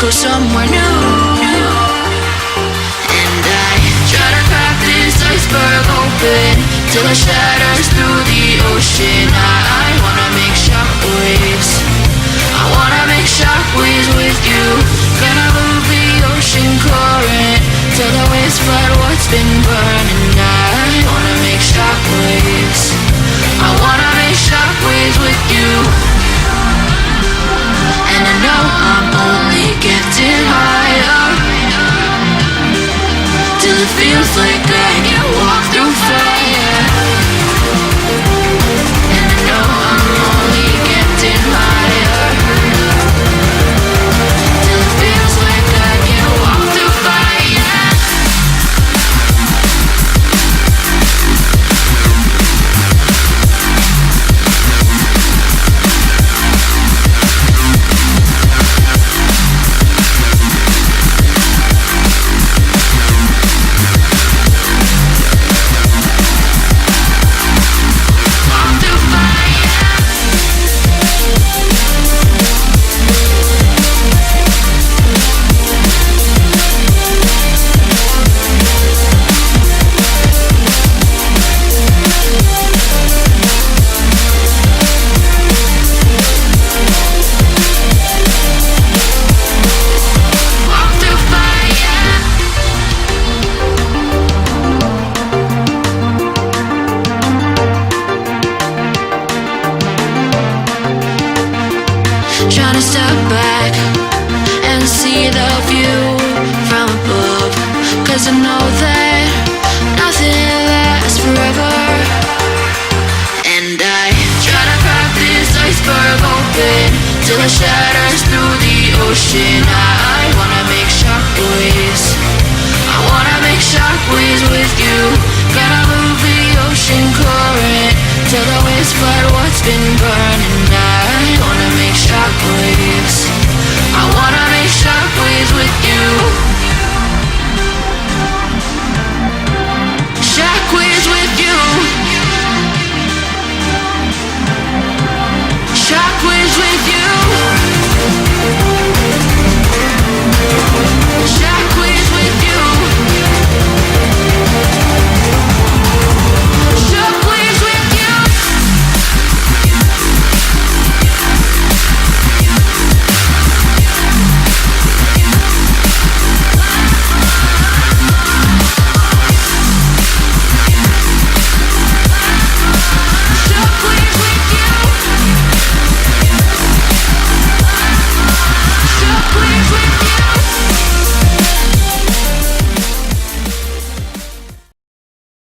go somewhere new. And I try to crack this iceberg open till it shatters through the ocean. I wanna make shockwaves. I wanna make shockwaves with you. Gonna move the ocean current till the waves flood what's been burning. I wanna make shockwaves. I wanna make shockwaves with you. And I know I'm only getting higher till it feels like I can walk through fire. And I know I'm only getting higher till it feels like I can walk through fire. Trying to step back and see the view from above, 'cause I know that nothing lasts forever. And I try to crack this iceberg open till it shatters through the ocean. I wanna make shockwaves. I wanna make shockwaves with you. Gonna move the ocean current till the waves flood what's been burning. I wanna make shockwaves.